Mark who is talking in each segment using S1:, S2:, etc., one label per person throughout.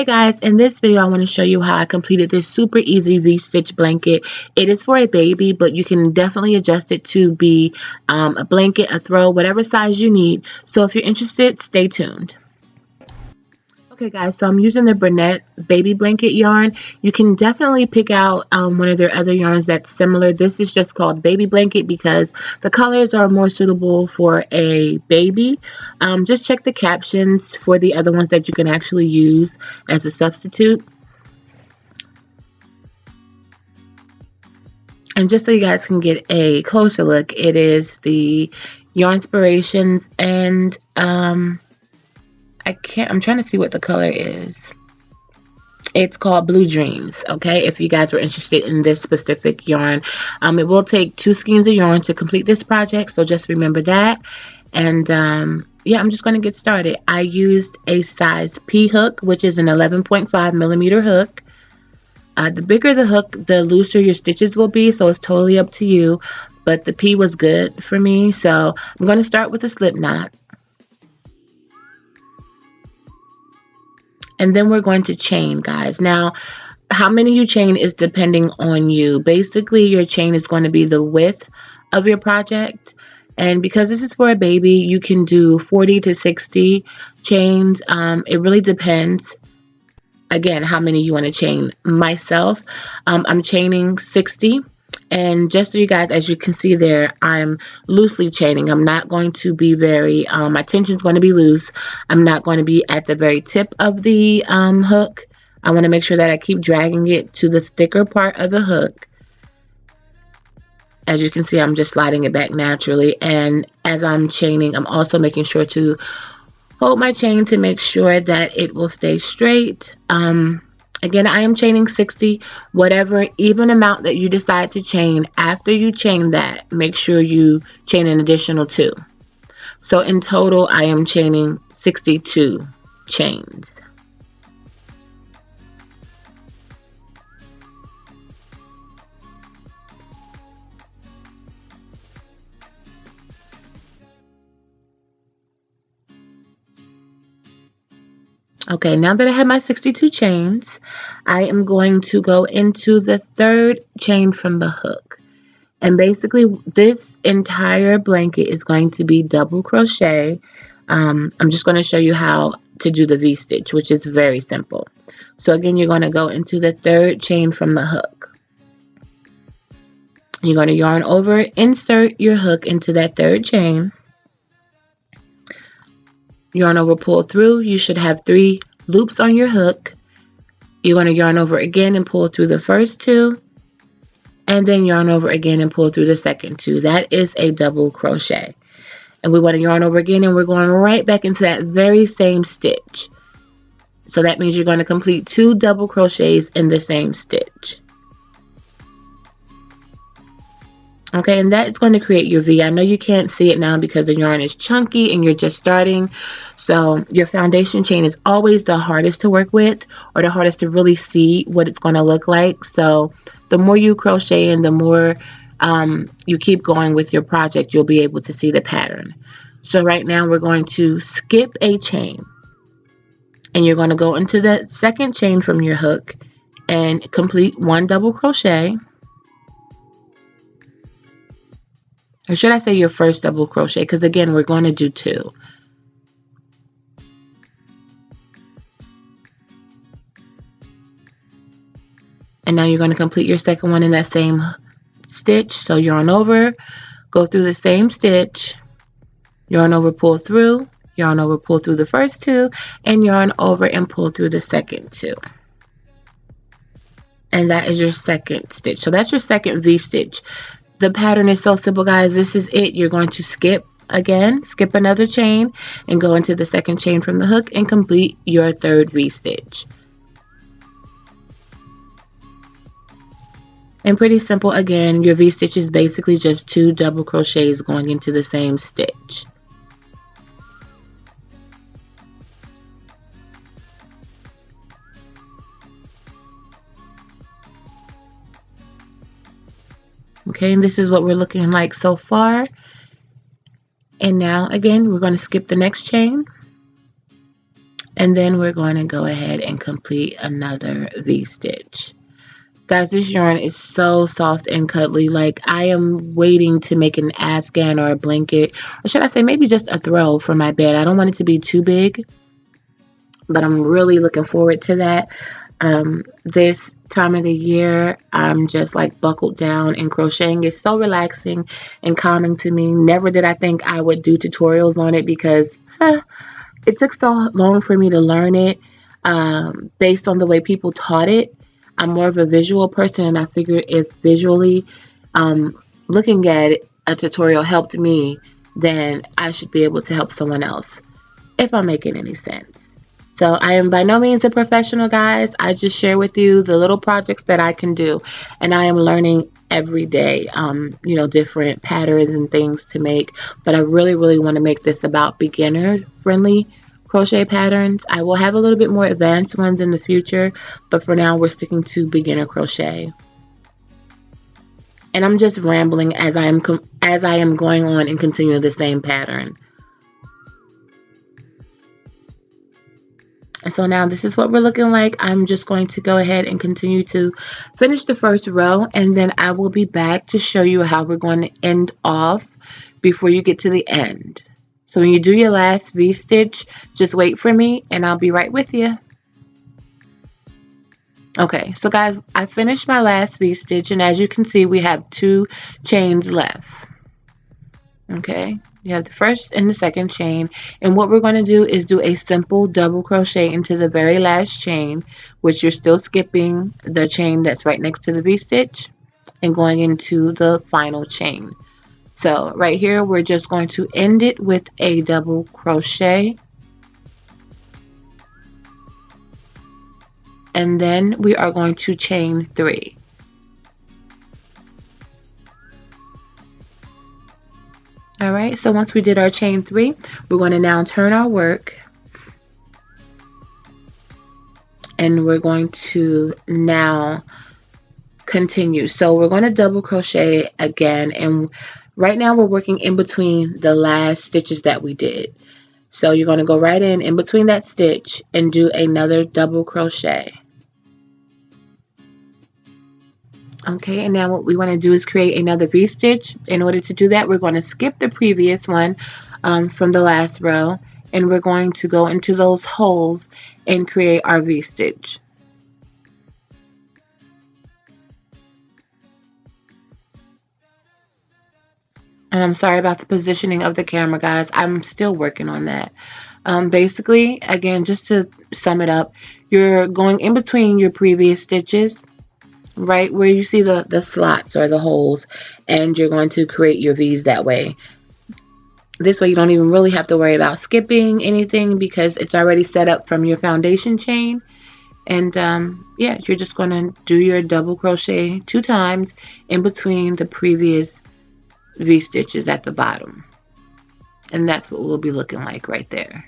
S1: guys, in this video I want to show you how I completed this super easy V-stitch blanket. It is for a baby, but you can definitely adjust it to be a blanket, a throw, whatever size you need. So if you're interested, stay tuned. Okay guys, so I'm using the Bryant baby blanket yarn. You can definitely pick out one of their other yarns that's similar. This is just called baby blanket because the colors are more suitable for a baby. Just check the captions for the other ones that you can actually use as a substitute. And just so you guys can get a closer look, it is the Yarnspirations, and I'm trying to see what the color is. It's called Blue Dreams, okay, if you guys were interested in this specific yarn. It will take 2 skeins of yarn to complete this project, so just remember that. And yeah, I'm just going to get started. I used a size P hook, which is an 11.5 millimeter hook. The bigger the hook, the looser your stitches will be, so it's totally up to you. But the P was good for me, so I'm going to start with a slip knot. And then we're going to chain, guys. Now, how many you chain is depending on you. Basically, your chain is going to be the width of your project. And because this is for a baby, you can do 40 to 60 chains. It really depends, again, how many you want to chain. Myself, I'm chaining 60. And just so you guys, as you can see there, I'm loosely chaining. I'm not going to be very, my tension is going to be loose. I'm not going to be at the very tip of the hook. I want to make sure that I keep dragging it to the thicker part of the hook. As you can see, I'm just sliding it back naturally. And as I'm chaining, I'm also making sure to hold my chain to make sure that it will stay straight. Again, I am chaining 60. Whatever even amount that you decide to chain, after you chain that, make sure you chain an additional 2. So in total, I am chaining 62 chains. Okay, now that I have my 62 chains, I am going to go into the 3rd chain from the hook. And basically, this entire blanket is going to be double crochet. I'm just going to show you how to do the V-stitch, which is very simple. So again, you're going to go into the 3rd chain from the hook. You're going to yarn over, insert your hook into that 3rd chain. Yarn over, pull through. You should have 3 loops on your hook. You're going to yarn over again and pull through the first 2, and then yarn over again and pull through the second 2. That is a double crochet. And we want to yarn over again, and we're going right back into that very same stitch. So that means you're going to complete 2 double crochets in the same stitch. Okay, and that is going to create your V. I know you can't see it now because the yarn is chunky and you're just starting. So your foundation chain is always the hardest to work with, or the hardest to really see what it's going to look like. So the more you crochet and the more you keep going with your project, you'll be able to see the pattern. So right now we're going to skip a chain. And you're going to go into the 2nd chain from your hook and complete 1 double crochet. Or should I say your first double crochet? Because again, we're going to do 2. And now you're going to complete your 2nd one in that same stitch. So yarn over, go through the same stitch, yarn over, pull through, yarn over, pull through the first 2, and yarn over and pull through the second 2. And that is your 2nd stitch. So that's your 2nd V-stitch. The pattern is so simple, guys. This is it. You're going to skip again, skip another chain, and go into the 2nd chain from the hook and complete your 3rd V-stitch. And pretty simple again. Your V-stitch is basically just 2 double crochets going into the same stitch. Okay, and this is what we're looking like so far. And now again, we're going to skip the next chain. And then we're going to go ahead and complete another V-stitch. Guys, this yarn is so soft and cuddly. Like, I am waiting to make an afghan or a blanket, or should I say maybe just a throw for my bed. I don't want it to be too big, but I'm really looking forward to that. This time of the year, I'm just like buckled down, and crocheting is so relaxing and calming to me. Never did I think I would do tutorials on it because it took so long for me to learn it based on the way people taught it. I'm more of a visual person, and I figured if visually looking at a tutorial helped me, then I should be able to help someone else, if I'm making any sense. So I am by no means a professional, guys. I just share with you the little projects that I can do, and I am learning every day, different patterns and things to make. But I really, really want to make this about beginner-friendly crochet patterns. I will have a little bit more advanced ones in the future, but for now, we're sticking to beginner crochet. And I'm just rambling as I am going on and continuing the same pattern. And so now this is what we're looking like. I'm just going to go ahead and continue to finish the first row, and then I will be back to show you how we're going to end off before you get to the end. So when you do your last V-stitch, just wait for me and I'll be right with you. Okay, so guys, I finished my last V-stitch, and as you can see, we have 2 chains left. Okay, you have the first and the second chain, and what we're going to do is do a simple double crochet into the very last chain, which you're still skipping the chain that's right next to the V-stitch and going into the final chain. So right here, we're just going to end it with a double crochet, and then we are going to chain 3. All right, so once we did our chain 3, we're going to now turn our work, and we're going to now continue. So we're going to double crochet again, and right now we're working in between the last stitches that we did. So you're going to go right in between that stitch and do another double crochet. Okay, and now what we want to do is create another V-stitch. In order to do that, we're going to skip the previous one from the last row, and we're going to go into those holes and create our V-stitch. And I'm sorry about the positioning of the camera, guys. I'm still working on that. Basically, again, just to sum it up, you're going in between your previous stitches, right where you see the slots or the holes, and you're going to create your V's that way. This way you don't even really have to worry about skipping anything because it's already set up from your foundation chain. And yeah, you're just going to do your double crochet 2 times in between the previous V stitches at the bottom, and that's what we'll be looking like right there.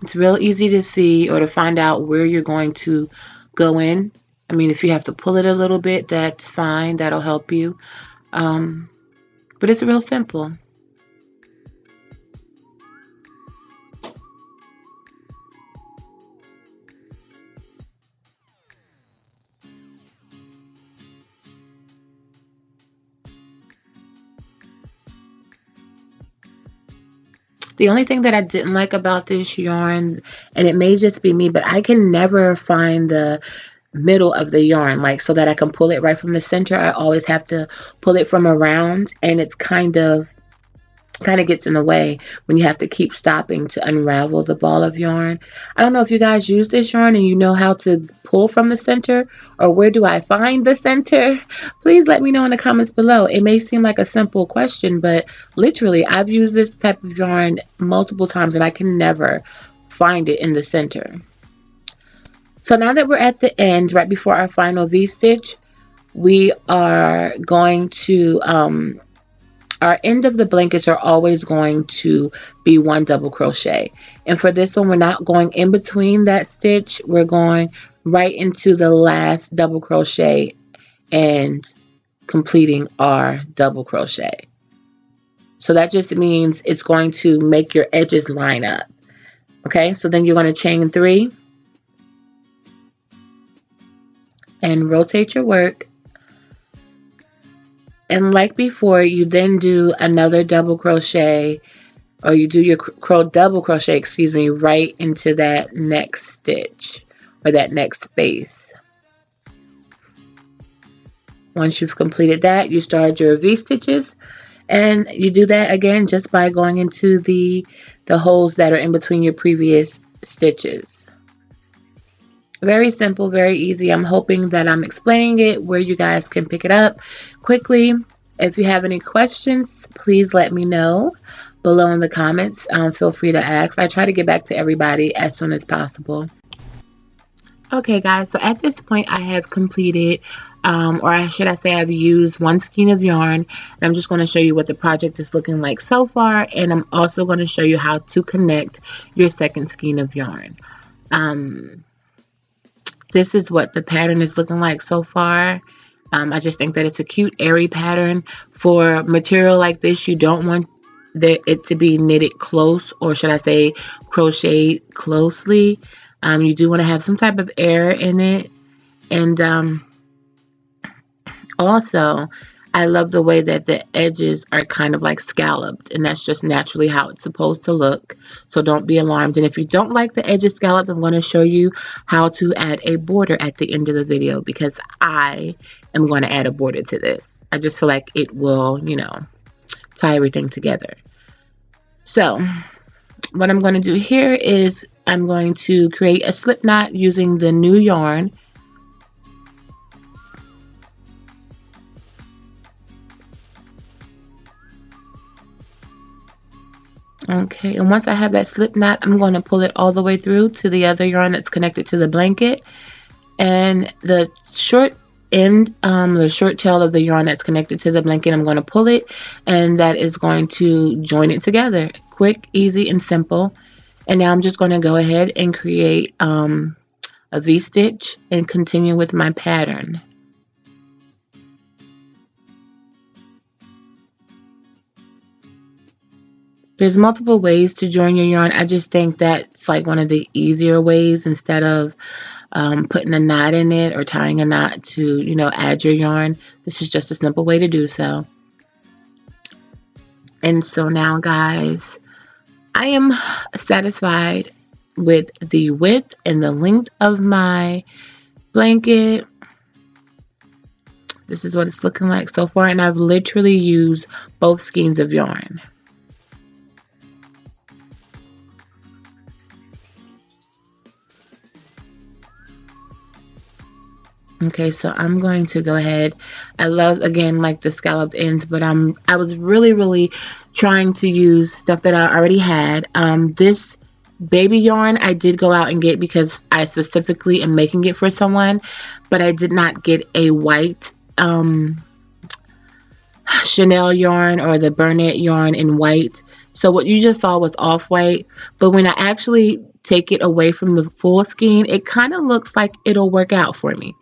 S1: It's real easy to see or to find out where you're going to go in. I mean, if you have to pull it a little bit, that's fine. That'll help you. But it's real simple. The only thing that I didn't like about this yarn, and it may just be me, but I can never find the middle of the yarn, like so that I can pull it right from the center. I always have to pull it from around, and it's kind of gets in the way when you have to keep stopping to unravel the ball of yarn. I don't know if you guys use this yarn and you know how to pull from the center, or where do I find the center? Please let me know in the comments below. It may seem like a simple question, but literally I've used this type of yarn multiple times and I can never find it in the center. So now that we're at the end, right before our final V-stitch, we are going to our end of the blankets are always going to be 1 double crochet, and for this one we're not going in between that stitch. We're going right into the last double crochet and completing our double crochet. So that just means it's going to make your edges line up. Okay, so then you're going to chain 3 and rotate your work. And like before, you then do another double crochet, or you do your double crochet, excuse me, right into that next stitch or that next space. Once you've completed that, you start your V-stitches, and you do that again just by going into the holes that are in between your previous stitches. Very simple, very easy. I'm hoping that I'm explaining it where you guys can pick it up quickly. If you have any questions, please let me know below in the comments. Feel free to ask. I try to get back to everybody as soon as possible. Okay guys, so at this point I have completed, or should I say I've used 1 skein of yarn, and I'm just going to show you what the project is looking like so far, and I'm also going to show you how to connect your second skein of yarn. This is what the pattern is looking like so far. I just think that it's a cute, airy pattern. For material like this, you don't want it to be knitted close, or should I say crocheted closely. You do want to have some type of air in it. And also, I love the way that the edges are kind of like scalloped, and that's just naturally how it's supposed to look. So don't be alarmed. And if you don't like the edges scalloped, I'm going to show you how to add a border at the end of the video, because I am going to add a border to this. I just feel like it will, you know, tie everything together. So what I'm going to do here is I'm going to create a slip knot using the new yarn. Okay, and once I have that slip knot, I'm going to pull it all the way through to the other yarn that's connected to the blanket. And the short end, the short tail of the yarn that's connected to the blanket, I'm going to pull it, and that is going to join it together. Quick, easy, and simple. And now I'm just going to go ahead and create a V-stitch and continue with my pattern. There's multiple ways to join your yarn. I just think that's like one of the easier ways, instead of putting a knot in it or tying a knot to, you know, add your yarn. This is just a simple way to do so. And so now, guys, I am satisfied with the width and the length of my blanket. This is what it's looking like so far, and I've literally used both skeins of yarn. Okay, so I'm going to go ahead. I love, again, like the scalloped ends, but I was really trying to use stuff that I already had. This baby yarn I did go out and get because I specifically am making it for someone, but I did not get a white Chanel yarn or the Bryant yarn in white. So what you just saw was off-white, but when I actually take it away from the full skein, it kind of looks like it'll work out for me.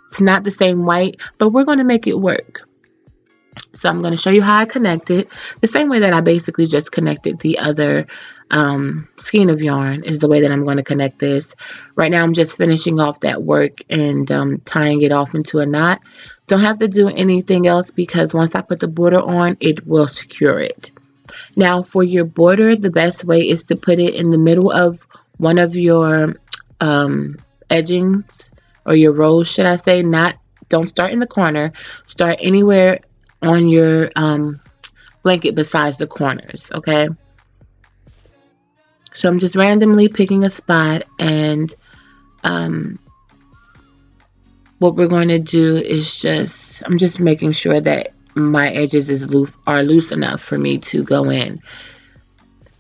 S1: It's not the same white, but we're going to make it work. So I'm going to show you how I connect it. The same way that I basically just connected the other skein of yarn is the way that I'm going to connect this. Right now I'm just finishing off that work and tying it off into a knot. Don't have to do anything else, because once I put the border on, it will secure it. Now for your border, the best way is to put it in the middle of one of your edgings, or your rows, should I say. Don't start in the corner. Start anywhere on your blanket besides the corners, okay? So I'm just randomly picking a spot, and what we're going to do is I'm just making sure that my edges are loose enough for me to go in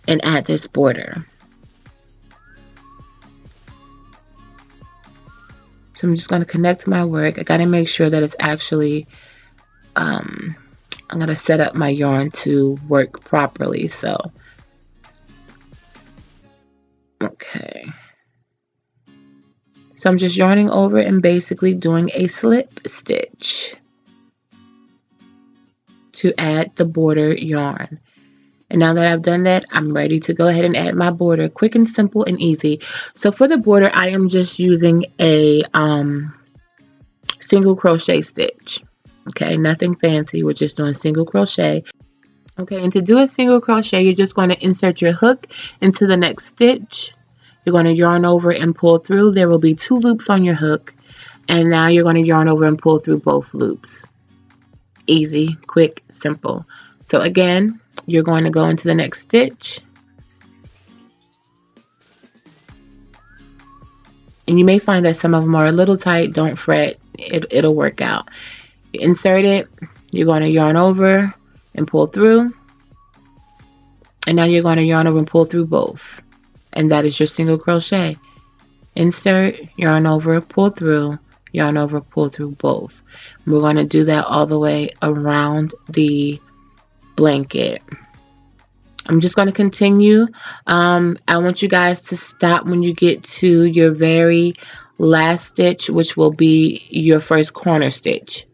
S1: and add this border. So I'm just going to connect my work. I got to make sure that it's actually, I'm going to set up my yarn to work properly. So, okay. So I'm just yarning over and basically doing a slip stitch to add the border yarn. And now that I've done that, I'm ready to go ahead and add my border. Quick and simple and easy. So for the border, I am just using a single crochet stitch. Okay, nothing fancy. We're just doing single crochet. Okay, and to do a single crochet, you're just going to insert your hook into the next stitch. You're going to yarn over and pull through. There will be 2 loops on your hook. And now you're going to yarn over and pull through both loops. Easy, quick, simple. So again, you're going to go into the next stitch. And you may find that some of them are a little tight. Don't fret. It'll work out. You insert it. You're going to yarn over and pull through. And now you're going to yarn over and pull through both. And that is your single crochet. Insert, yarn over, pull through, yarn over, pull through both. And we're going to do that all the way around the blanket. I'm just going to continue. I want you guys to stop when you get to your very last stitch, which will be your first corner stitch.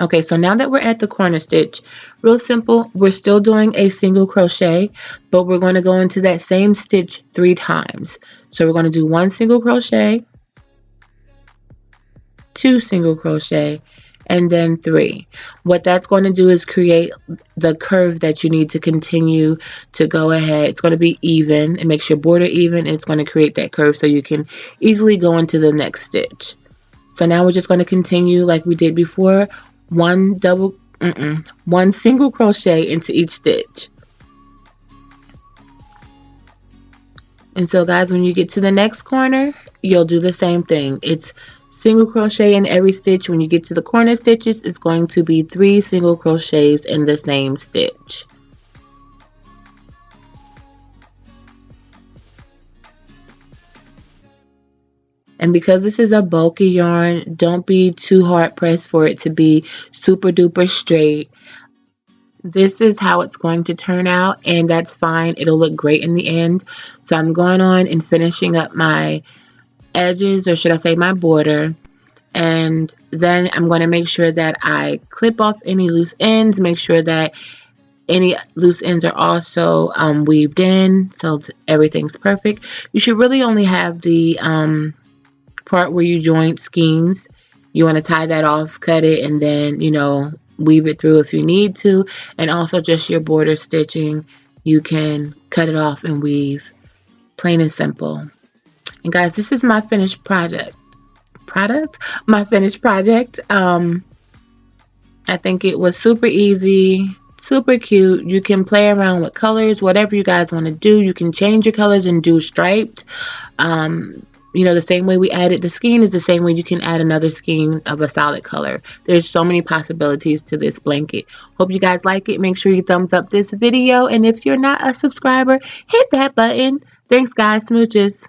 S1: Okay, so now that we're at the corner stitch, real simple, we're still doing a single crochet, but we're going to go into that same stitch 3 times. So we're going to do 1 single crochet, 2 single crochet, and then 3. What that's going to do is create the curve that you need to continue to go ahead. It's going to be even. It makes your border even, and it's going to create that curve so you can easily go into the next stitch. So now we're just going to continue like we did before. One single crochet into each stitch. And so guys, when you get to the next corner, you'll do the same thing. It's single crochet in every stitch. When you get to the corner stitches, it's going to be 3 single crochets in the same stitch. And because this is a bulky yarn, don't be too hard pressed for it to be super duper straight. This is how it's going to turn out, and that's fine. It'll look great in the end. So I'm going on and finishing up my edges, or should I say my border. And then I'm going to make sure that I clip off any loose ends, make sure that any loose ends are also weaved in, so everything's perfect. You should really only have the part where you joint skeins. You want to tie that off, cut it, and then, you know, weave it through if you need to. And also just your border stitching, you can cut it off and weave, plain and simple. And guys, this is my finished project. My finished project. I think it was super easy, super cute. You can play around with colors, whatever you guys want to do. You can change your colors and do striped. You know, the same way we added the skein is the same way you can add another skein of a solid color. There's so many possibilities to this blanket. Hope you guys like it. Make sure you thumbs up this video. And if you're not a subscriber, hit that button. Thanks, guys. Smooches.